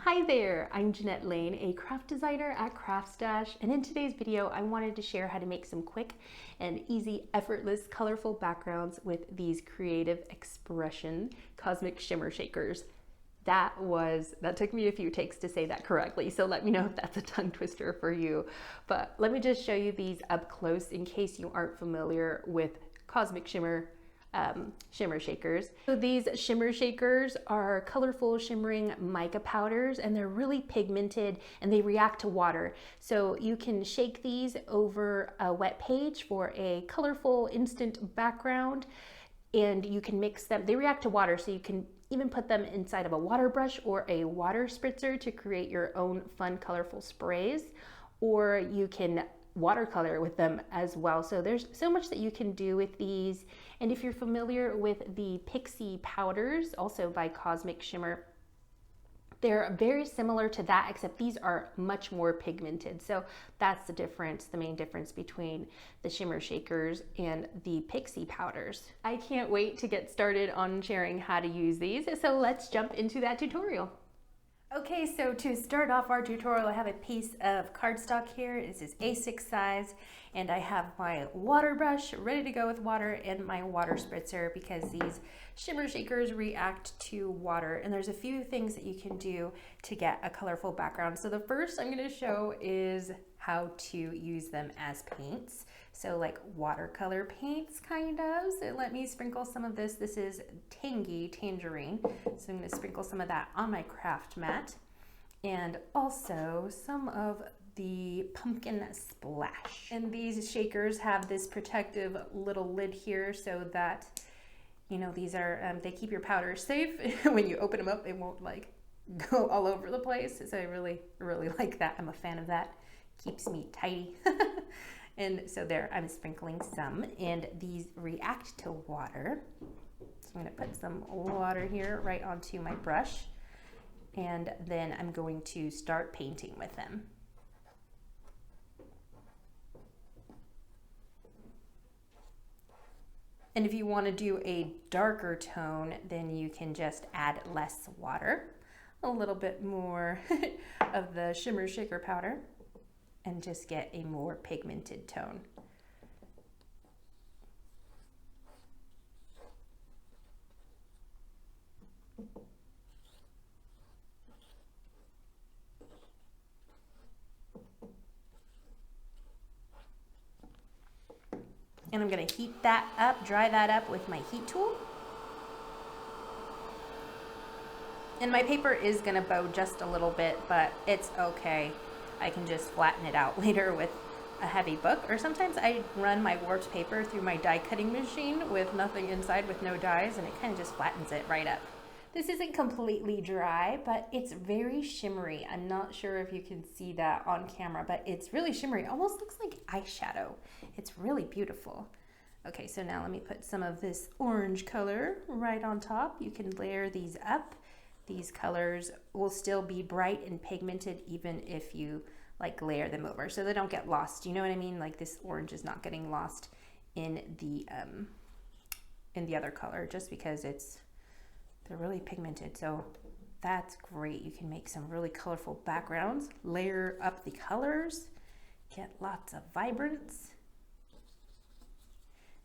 Hi there, I'm Jeanette Lane, a craft designer at CraftStash, and in today's video I wanted to share how to make some quick and easy, effortless, colorful backgrounds with these creative expression Cosmic Shimmer Shakers. That took me a few takes to say that correctly, so let me know if that's a tongue twister for you. But let me just show you these up close in case you aren't familiar with Cosmic Shimmer Shakers. So these shimmer shakers are colorful shimmering mica powders, and they're really pigmented and they react to water. So you can shake these over a wet page for a colorful instant background, and you can mix them. They react to water, so you can even put them inside of a water brush or a water spritzer to create your own fun colorful sprays, or you can watercolor with them as well. So there's so much that you can do with these. And if you're familiar with the Pixie powders, also by Cosmic Shimmer, they're very similar to that, except these are much more pigmented. So that's the difference, the main difference between the shimmer shakers and the Pixie powders. I can't wait to get started on sharing how to use these. So let's jump into that tutorial. Okay, so to start off our tutorial, I have a piece of cardstock here. This is A6 size, and I have my water brush ready to go with water and my water spritzer because these shimmer shakers react to water. And there's a few things that you can do to get a colorful background. So the first I'm going to show is how to use them as paints. So like watercolor paints, kind of. So let me sprinkle some of this. This is Tangerine. So I'm going to sprinkle some of that on my craft mat. And also some of the pumpkin splash. And these shakers have this protective little lid here so that, you know, these are, they keep your powder safe. When you open them up, they won't like go all over the place. So I really, really like that. I'm a fan of that. Keeps me tidy. And so there, I'm sprinkling some, and these react to water. So I'm going to put some water here right onto my brush, and then I'm going to start painting with them. And if you want to do a darker tone, then you can just add less water, a little bit more of the shimmer shaker powder, and just get a more pigmented tone. And I'm going to heat that up, dry that up with my heat tool. And my paper is going to bow just a little bit, but it's okay. I can just flatten it out later with a heavy book, or sometimes I run my warped paper through my die cutting machine with nothing inside, with no dies, and it kind of just flattens it right up. This isn't completely dry, but it's very shimmery. I'm not sure if you can see that on camera, but it's really shimmery. It almost looks like eyeshadow. It's really beautiful. Okay, so now let me put some of this orange color right on top. You can layer these up. These colors will still be bright and pigmented even if you like layer them over, so they don't get lost. You know what I mean? Like this orange is not getting lost in the other color just because they're really pigmented. So that's great. You can make some really colorful backgrounds, layer up the colors, get lots of vibrance.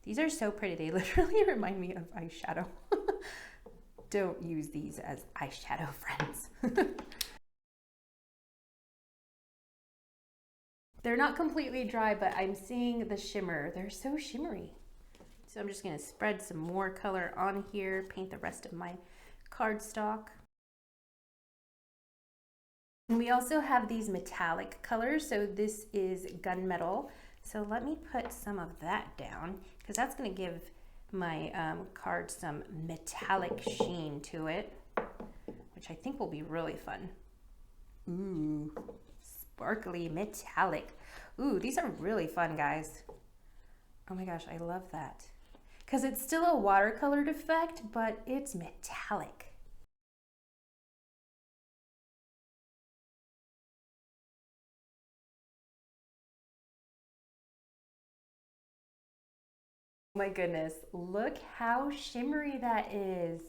These are so pretty. They literally remind me of eyeshadow. Don't use these as eyeshadow friends. They're not completely dry, but I'm seeing the shimmer. They're so shimmery. So I'm just going to spread some more color on here, paint the rest of my cardstock. And we also have these metallic colors. So this is GunMetal. So let me put some of that down because that's going to give my card some metallic sheen to it, which I think will be really fun. Ooh, sparkly metallic. Ooh, these are really fun, guys. Oh my gosh, I love that. Because it's still a watercolored effect, but it's metallic. My goodness, look how shimmery that is.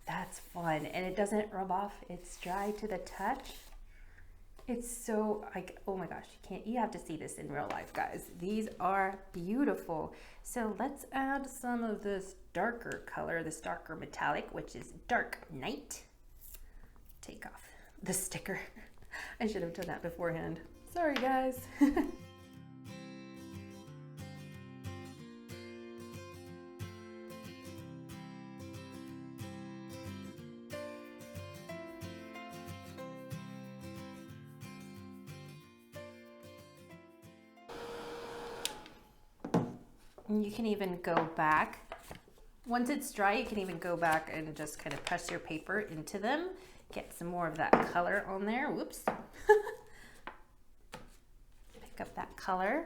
That's fun, and it doesn't rub off. It's dry to the touch. It's so like, oh my gosh, you have to see this in real life, guys. These are beautiful. So let's add some of this darker color, this darker metallic, which is Dark Night. Take off the sticker. I should have done that beforehand. Sorry, guys. You can even go back. Once it's dry, you can even go back and just kind of press your paper into them. Get some more of that color on there. Whoops. Pick up that color.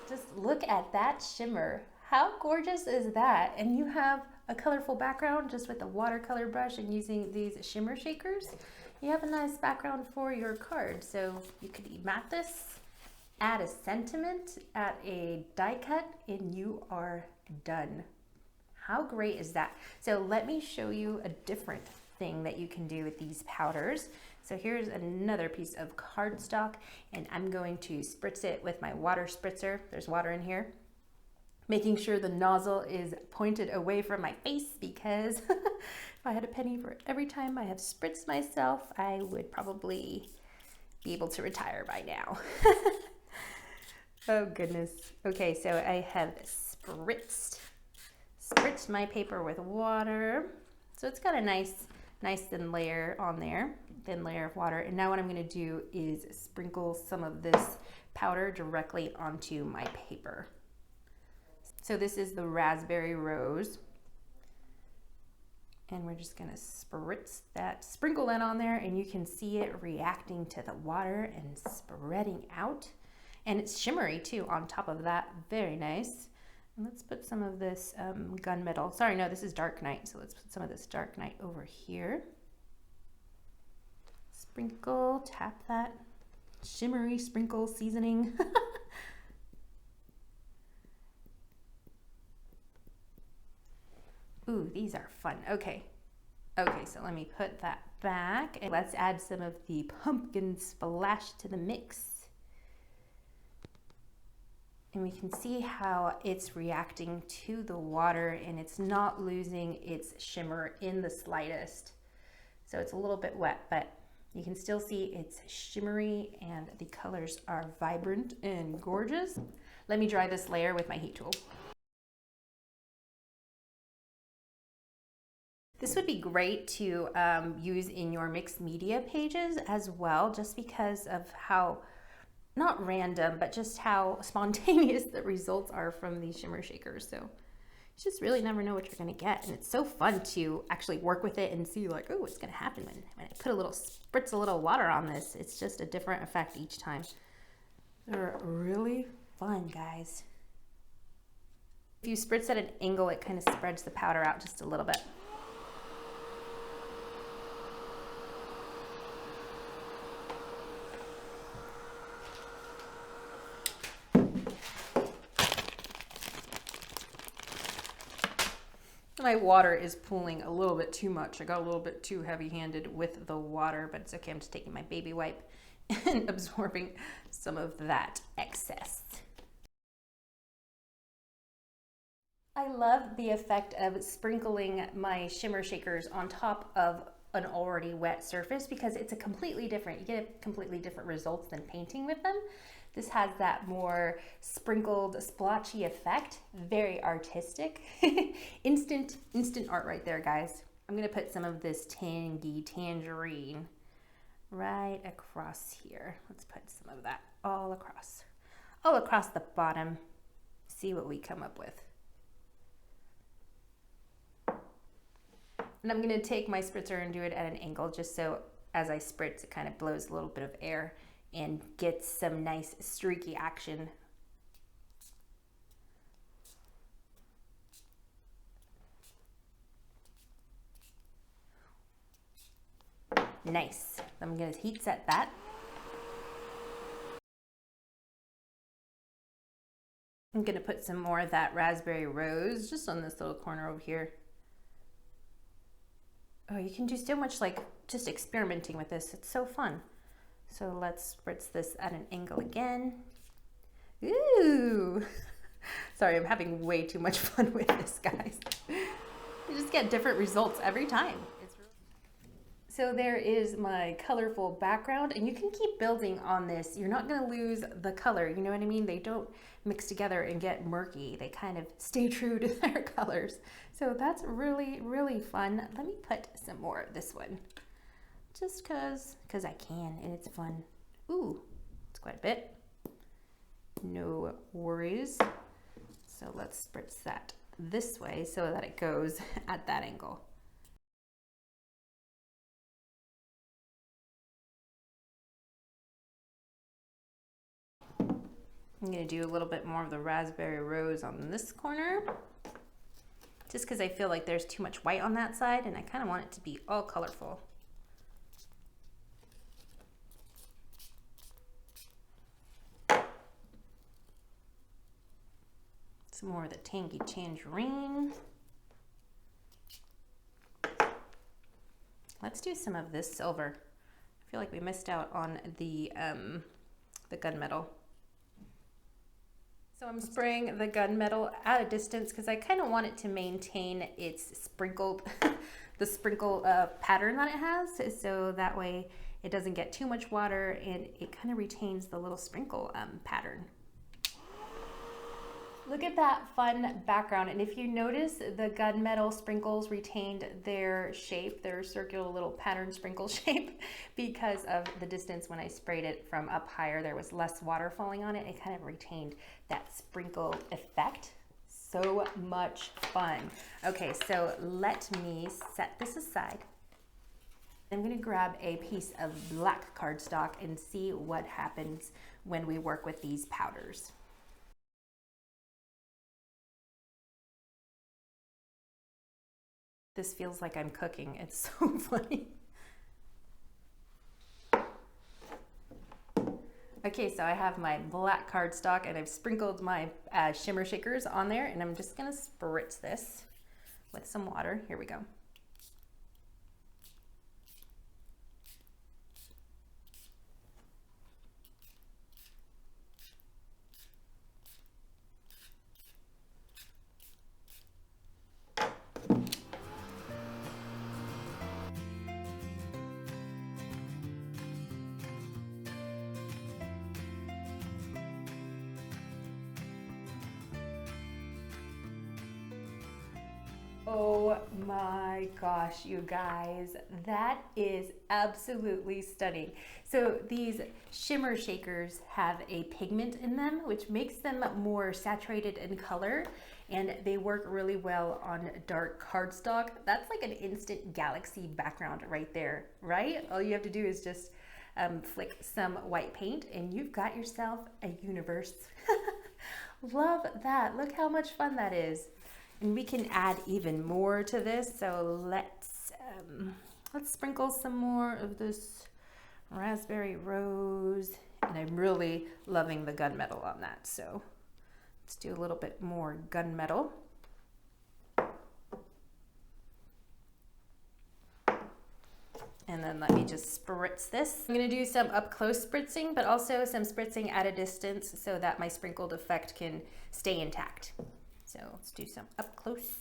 Just look at that shimmer. How gorgeous is that? And you have a colorful background just with a watercolor brush and using these shimmer shakers. You have a nice background for your card. So you could mat this, add a sentiment, add a die cut, and you are done. How great is that? So let me show you a different thing that you can do with these powders. So here's another piece of cardstock, and I'm going to spritz it with my water spritzer. There's water in here. Making sure the nozzle is pointed away from my face, because if I had a penny for every time I have spritzed myself, I would probably be able to retire by now. Oh goodness. Okay, so I have spritzed my paper with water. So it's got a nice thin layer on there, thin layer of water. And now what I'm gonna do is sprinkle some of this powder directly onto my paper. So this is the raspberry rose. And we're just gonna sprinkle that on there, and you can see it reacting to the water and spreading out. And it's shimmery too on top of that. Very nice. And let's put some of this gunmetal. Sorry, no, this is Dark Night. So let's put some of this Dark Night over here. Sprinkle, tap that shimmery sprinkle seasoning. Ooh, these are fun. Okay. Okay, so let me put that back, and let's add some of the pumpkin splash to the mix. And we can see how it's reacting to the water, and it's not losing its shimmer in the slightest. So it's a little bit wet, but you can still see it's shimmery and the colors are vibrant and gorgeous. Let me dry this layer with my heat tool. This would be great to use in your mixed media pages as well, just because of how, not random, but just how spontaneous the results are from these shimmer shakers. So you just really never know what you're gonna get. And it's so fun to actually work with it and see like, oh, what's gonna happen when I spritz a little water on this. It's just a different effect each time. They're really fun, guys. If you spritz at an angle, it kind of spreads the powder out just a little bit. My water is pooling a little bit too much. I got a little bit too heavy-handed with the water, but it's okay. I'm just taking my baby wipe and absorbing some of that excess. I love the effect of sprinkling my shimmer shakers on top of an already wet surface, because it's a completely different, you get a completely different results than painting with them. This has that more sprinkled, splotchy effect. Very artistic. Instant art right there, guys. I'm gonna put some of this Tangerine right across here. Let's put some of that all across the bottom. See what we come up with. And I'm gonna take my spritzer and do it at an angle, just so as I spritz, it kind of blows a little bit of air and gets some nice streaky action. Nice. I'm gonna heat set that. I'm gonna put some more of that raspberry rose just on this little corner over here. Oh, you can do so much, like just experimenting with this. It's so fun. So let's spritz this at an angle again. Ooh. Sorry, I'm having way too much fun with this, guys. You just get different results every time. So there is my colorful background, and you can keep building on this. You're not gonna lose the color, you know what I mean? They don't mix together and get murky. They kind of stay true to their colors. So that's really, really fun. Let me put some more of this one, just cause I can, and it's fun. Ooh, it's quite a bit. No worries. So let's spritz that this way so that it goes at that angle. I'm gonna do a little bit more of the raspberry rose on this corner, just because I feel like there's too much white on that side and I kind of want it to be all colorful. Some more of the Tangy Tangerine. Let's do some of this silver. I feel like we missed out on the gunmetal. So I'm spraying the gunmetal at a distance because I kind of want it to maintain its sprinkled, the sprinkle pattern that it has. So that way it doesn't get too much water and it kind of retains the little sprinkle pattern. Look at that fun background. And if you notice, the gunmetal sprinkles retained their shape, their circular little pattern sprinkle shape, because of the distance when I sprayed it from up higher. There was less water falling on it. It kind of retained that sprinkle effect. So much fun. Okay, so let me set this aside. I'm gonna grab a piece of black cardstock and see what happens when we work with these powders. This feels like I'm cooking. It's so funny. Okay, so I have my black cardstock and I've sprinkled my shimmer shakers on there, and I'm just gonna spritz this with some water. Here we go. Oh my gosh, you guys, that is absolutely stunning. So these shimmer shakers have a pigment in them, which makes them more saturated in color, and they work really well on dark cardstock. That's like an instant galaxy background right there, right? All you have to do is just flick some white paint and you've got yourself a universe. Love that. Look how much fun that is. And we can add even more to this. So let's sprinkle some more of this raspberry rose. And I'm really loving the gunmetal on that. So let's do a little bit more gunmetal. And then let me just spritz this. I'm gonna do some up close spritzing, but also some spritzing at a distance so that my sprinkled effect can stay intact. So let's do some up close.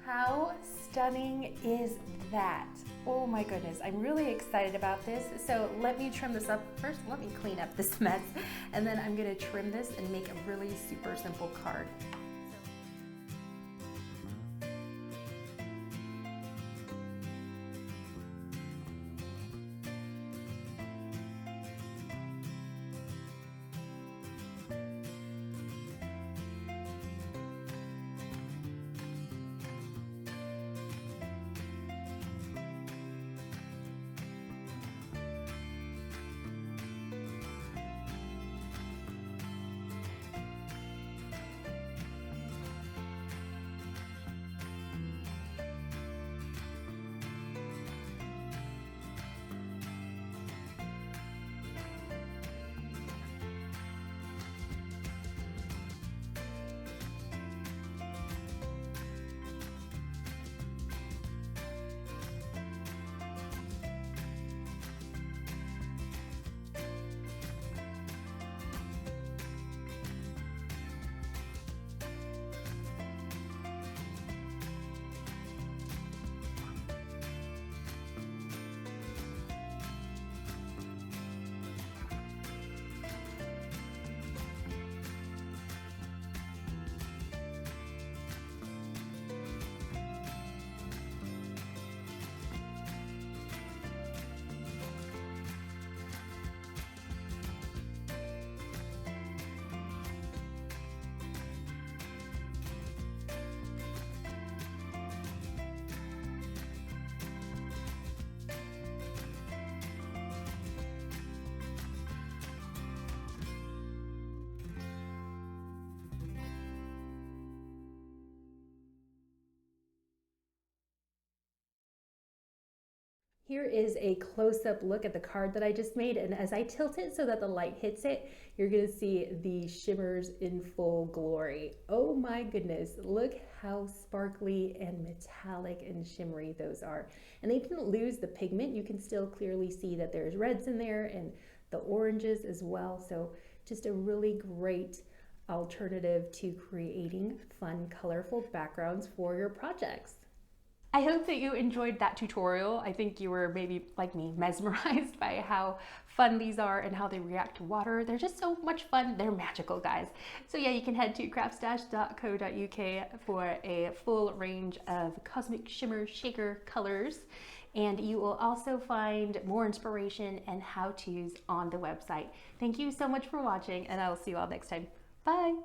How stunning is that? Oh my goodness, I'm really excited about this. So let me trim this up. First, let me clean up this mess, and then I'm gonna trim this and make a really super simple card. Here is a close-up look at the card that I just made, and as I tilt it so that the light hits it, you're gonna see the shimmers in full glory. Oh my goodness, look how sparkly and metallic and shimmery those are. And they didn't lose the pigment. You can still clearly see that there's reds in there and the oranges as well. So just a really great alternative to creating fun, colorful backgrounds for your projects. I hope that you enjoyed that tutorial. I think you were maybe, like me, mesmerized by how fun these are and how they react to water. They're just so much fun. They're magical, guys. So yeah, you can head to craftstash.co.uk for a full range of Cosmic Shimmer Shaker colors. And you will also find more inspiration and how-tos on the website. Thank you so much for watching, and I will see you all next time. Bye.